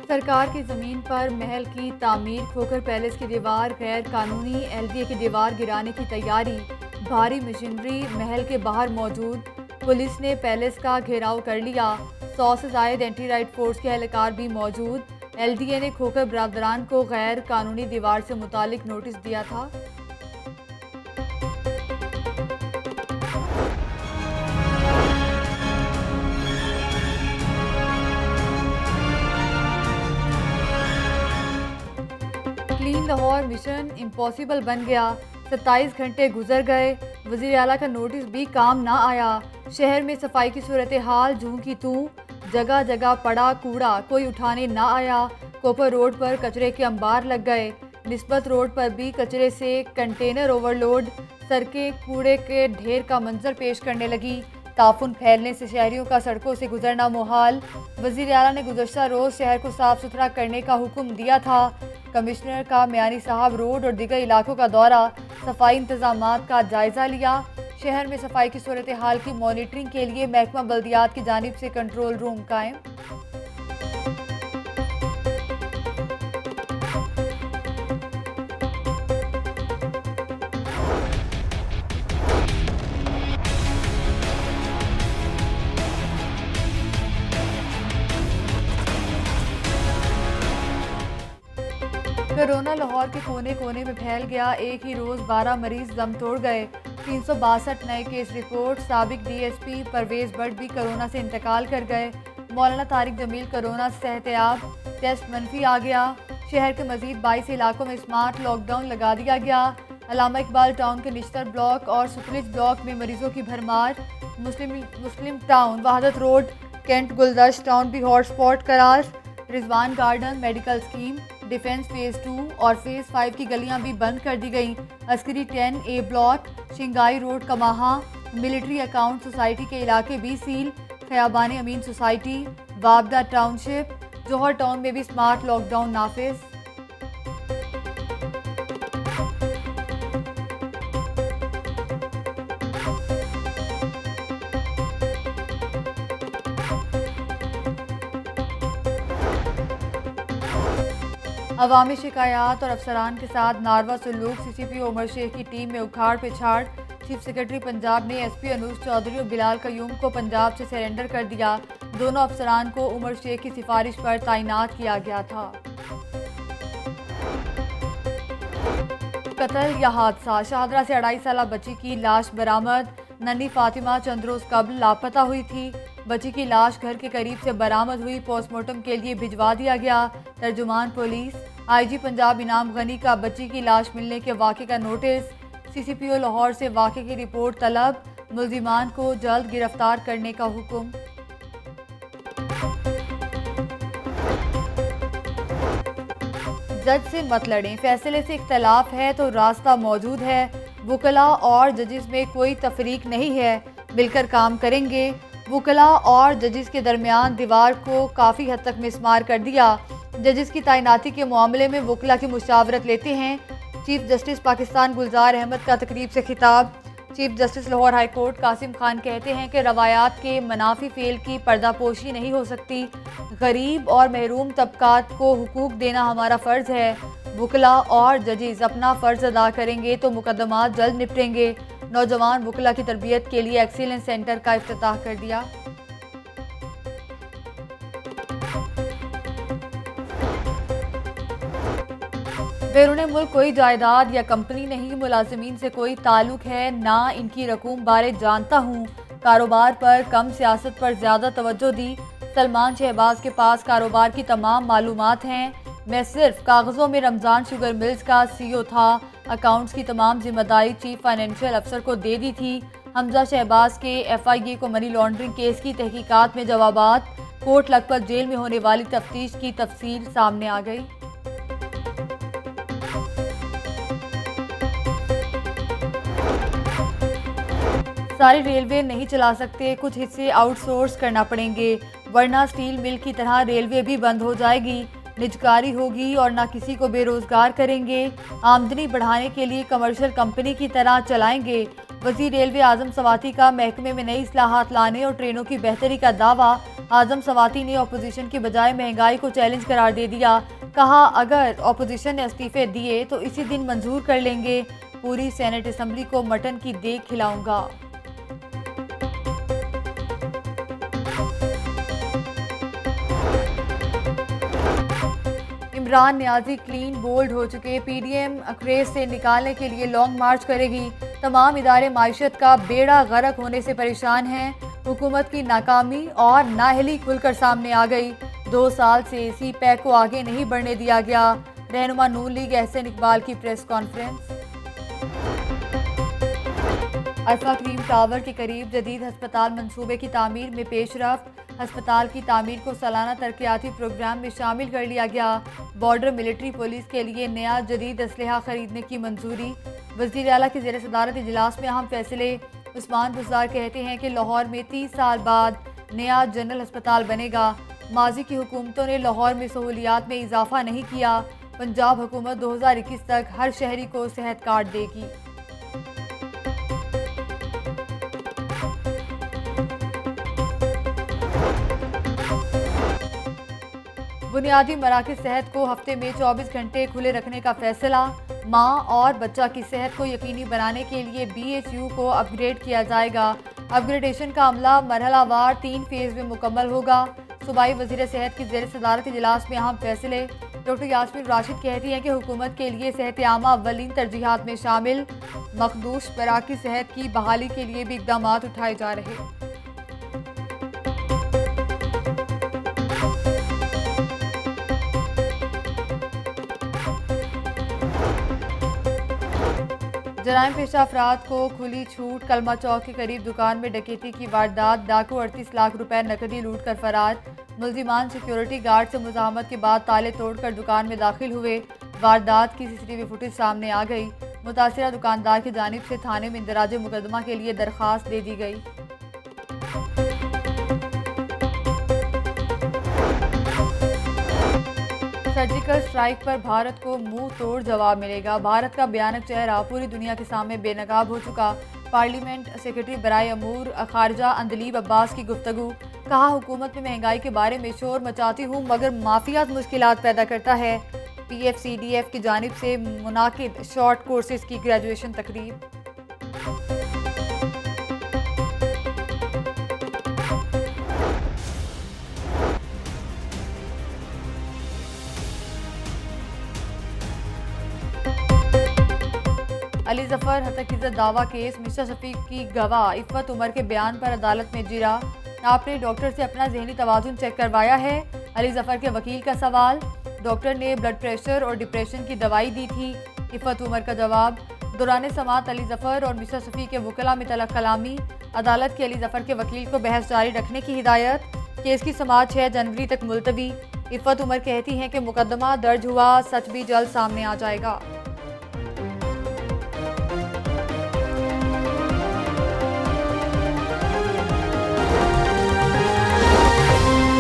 सरकार की ज़मीन पर महल की तामीर, खोखर पैलेस की दीवार गैर कानूनी, एलडीए की दीवार गिराने की तैयारी, भारी मशीनरी महल के बाहर मौजूद। पुलिस ने पैलेस का घेराव कर लिया। 100 से जायद एंटी राइट फोर्स के एहलकार भी मौजूद। एलडीए ने खोखर बरादरान को गैर कानूनी दीवार से मुतालिक नोटिस दिया था। क्लीन लाहौर मिशन इम्पॉसिबल बन गया। 27 घंटे गुजर गए, वज़ीर आला का नोटिस भी काम ना आया। शहर में सफाई की सूरत हाल जूं की तूं, जगह जगह पड़ा कूड़ा, कोई उठाने ना आया। कोपर रोड पर कचरे के अंबार लग गए। निस्बत रोड पर भी कचरे से कंटेनर ओवरलोड, सड़कें कूड़े के ढेर का मंजर पेश करने लगी। ताफुन फैलने से शहरियों का सड़कों से गुजरना मुहाल। वज़ीर आला ने गुज़श्ता रोज़ शहर को साफ सुथरा करने का हुक्म दिया था। कमिश्नर का मियानी साहब रोड और दीगर इलाकों का दौरा, सफाई इंतजामात का जायजा लिया। शहर में सफाई की सूरत हाल की मॉनिटरिंग के लिए महकमा बल्दियात की जानिब से कंट्रोल रूम कायम। कोरोना लाहौर के कोने कोने में फैल गया। एक ही रोज़ 12 मरीज दम तोड़ गए। 362 नए केस रिपोर्ट। साबिक डीएसपी परवेज भट्ट भी कोरोना से इंतकाल कर गए। मौलाना तारिक जमील कोरोना से सेहतयाब, टेस्ट मनफी आ गया। शहर के मजीद 22 इलाकों में स्मार्ट लॉकडाउन लगा दिया गया। अल्लामा इकबाल टाउन के निश्तर ब्लॉक और सुतलिज ब्लॉक में मरीजों की भरमार। Muslim Town, Wahdat Road, Cantt Guldasht Town भी हॉटस्पॉट करार। Rizwan Garden, medical scheme, defence phase 2 और फेज़ 5 की गलियां भी बंद कर दी गईं। Askari 10A block, Shanghai road कमाहा, military account society के इलाके भी सील। खयाबान अमीन सोसाइटी, वाबदा टाउनशिप, जौहर टाउन में भी स्मार्ट लॉकडाउन नाफिज। अवामी शिकायत और अफसरान के साथ नारवा सलूक, CCP उमर शेख की टीम में उखाड़ पिछाड़। चीफ सेक्रेटरी पंजाब ने SP अनूस चौधरी और बिलाल कयूम को पंजाब से सरेंडर कर दिया। दोनों अफसरान को उमर शेख की सिफारिश पर तैनात किया गया था। कत्ल या हादसा, शाहदरा से 2.5 साल बच्ची की लाश बरामद। नन्ही फातिमा चंद रोज कबल लापता हुई थी। बच्ची की लाश घर के करीब से बरामद हुई, पोस्टमार्टम के लिए भिजवा दिया गया। तर्जुमान पुलिस। IG पंजाब इनाम गनी का बच्ची की लाश मिलने के वाक़े का नोटिस। CCPO लाहौर से वाक़े की रिपोर्ट तलब। मुल्जिमान को जल्द गिरफ्तार करने का हुक्म। जज से मत लड़ें, फैसले से इख्तलाफ है तो रास्ता मौजूद है। वुकला और जजिस में कोई तफरीक नहीं है, मिलकर काम करेंगे। वुकला और जजिस के दरमियान दीवार को काफ़ी हद तक मिसमार कर दिया। जजिस की तैनाती के मामले में वुकला की मुशावरत लेते हैं। चीफ जस्टिस पाकिस्तान गुलजार अहमद का तकरीब से खिताब। Chief justice Lahore high court Qasim Khan कहते हैं कि रवायात के मनाफी फेल की पर्दापोशी नहीं हो सकती। गरीब और महरूम तबकात को हुकूक देना हमारा फ़र्ज़ है। वुकला और जजिस अपना फ़र्ज़ अदा करेंगे तो मुकदमात जल्द निपटेंगे। नौजवान वुकला की तरबियत के लिए एक्सीलेंस सेंटर का इफ्तिताह कर दिया। बैरून मुल्क कोई जायदाद या कंपनी नहीं, मुलाजिमीन से कोई ताल्लुक है ना इनकी रकूम बारे जानता हूँ। कारोबार पर कम, सियासत पर ज़्यादा तवज्जो दी। सलमान शहबाज के पास कारोबार की तमाम मालूमात हैं। मैं सिर्फ कागज़ों में रमज़ान शुगर मिल्स का CEO था। अकाउंट्स की तमाम जिम्मेदारी चीफ फाइनेंशियल अफसर को दे दी थी। हमजा शहबाज के FIA को मनी लॉन्ड्रिंग केस की तहकीकात में जवाबात। कोट लखपत जेल में होने वाली तफ्तीश की तफसील सामने आ गई। सारी रेलवे नहीं चला सकते, कुछ हिस्से आउटसोर्स करना पड़ेंगे, वरना स्टील मिल की तरह रेलवे भी बंद हो जाएगी। निजकारी होगी और ना किसी को बेरोजगार करेंगे। आमदनी बढ़ाने के लिए कमर्शियल कंपनी की तरह चलाएंगे। वज़ीर रेलवे आज़म सवाती का महकमे में नई इस्लाहात लाने और ट्रेनों की बेहतरी का दावा। आजम सवाती ने अपोजिशन की बजाय महंगाई को चैलेंज करार दे दिया। कहा, अगर अपोजिशन ने इस्तीफे दिए तो इसी दिन मंजूर कर लेंगे। पूरी सेनेट असम्बली को मटन की देग खिलाऊंगा। इमरान नियाजी क्लीन बोल्ड हो चुके। पीडीएम क्रेज से निकालने के लिए लॉन्ग मार्च करेगी। तमाम इदारे माइशत का बेड़ा गर्क होने से परेशान हैं। हुकूमत की नाकामी और नाअहली खुलकर सामने आ गई। 2 साल से सी पैक को आगे नहीं बढ़ने दिया गया। रहनुमा नून लीग एहसन इकबाल की प्रेस कॉन्फ्रेंस। अरफा क्रीम टावर के करीब जदीद हस्पताल मंसूबे की तामीर में पेशरफ्त। हस्पताल की तामीर को सालाना तरक्याती प्रोग्राम में शामिल कर लिया गया। बॉर्डर मिलिट्री पुलिस के लिए नया जदीद असलहा खरीदने की मंजूरी। वज़ीर आला की ज़ेर सदारत इजलास में अहम फैसले। उस्मान बुज़दार कहते हैं कि लाहौर में 30 साल बाद नया जनरल अस्पताल बनेगा। माजी की हुकूमतों ने लाहौर में सहूलियात में इजाफा नहीं किया। पंजाब हुकूमत 2021 तक हर शहरी को सेहत कार्ड देगी। बुनियादी मराकज़ सेहत को हफ्ते में 24 घंटे खुले रखने का फैसला। माँ और बच्चा की सेहत को यकीनी बनाने के लिए BHU को अपग्रेड किया जाएगा। अपग्रेडेशन का अमला मरहलावार 3 फेज़ में मुकम्मल होगा। सूबाई वज़ीर सेहत की ज़ेर सदारत इजलास में अहम फैसले। डॉक्टर यास्मीन राशिद कहती हैं कि हुकूमत के लिए सेहत आमा अव्वलीन तरजीहात में शामिल। मखदूश मराकज़ सेहत की बहाली के लिए भी इक़दाम उठाए जा रहे। जराइम पेशा अफराद को खुली छूट। कलमा चौक के करीब दुकान में डकैती की वारदात। डाकू 38 लाख रुपए नकदी लूट कर फरार। मुल्जिमान सिक्योरिटी गार्ड से मुज़ाहमत के बाद ताले तोड़कर दुकान में दाखिल हुए। वारदात की CCTV फुटेज सामने आ गई। मुतासिरा दुकानदार की जानिब से थाने में इंदराज मुकदमा के लिए दरख्वास्त दे दी गई। सर्जिकल स्ट्राइक पर भारत को मुंह तोड़ जवाब मिलेगा। भारत का भयानक चेहरा पूरी दुनिया के सामने बेनकाब हो चुका। पार्लियामेंट सेक्रेटरी बराए अमूर खारजा अंदलीब अब्बास की गुफ्तगू। कहा, हुकूमत में महंगाई के बारे में शोर मचाती हूँ मगर माफियात मुश्किलात पैदा करता है। PFCDF की जानिब से मुनाकिद शॉर्ट कोर्सेज की ग्रेजुएशन तकरीब। अली जफर हतकीज़त दावा केस। मिर्जा शफीक की गवाह इफ़त उमर के बयान पर अदालत में जिरा। आपने डॉक्टर से अपना जहनी तवाज़ुन चेक करवाया है? अली जफर के वकील का सवाल। डॉक्टर ने ब्लड प्रेशर और डिप्रेशन की दवाई दी थी। इफ़त उमर का जवाब। दौरान समात अली जफर और मिर्जा शफीक के वकला में तलब कलामी। अदालत के अली जफर के वकील को बहस जारी रखने की हिदायत। केस की समात 6 जनवरी तक मुलतवी। इफ़त उमर कहती हैं कि मुकदमा दर्ज हुआ, सच भी जल्द सामने आ जाएगा।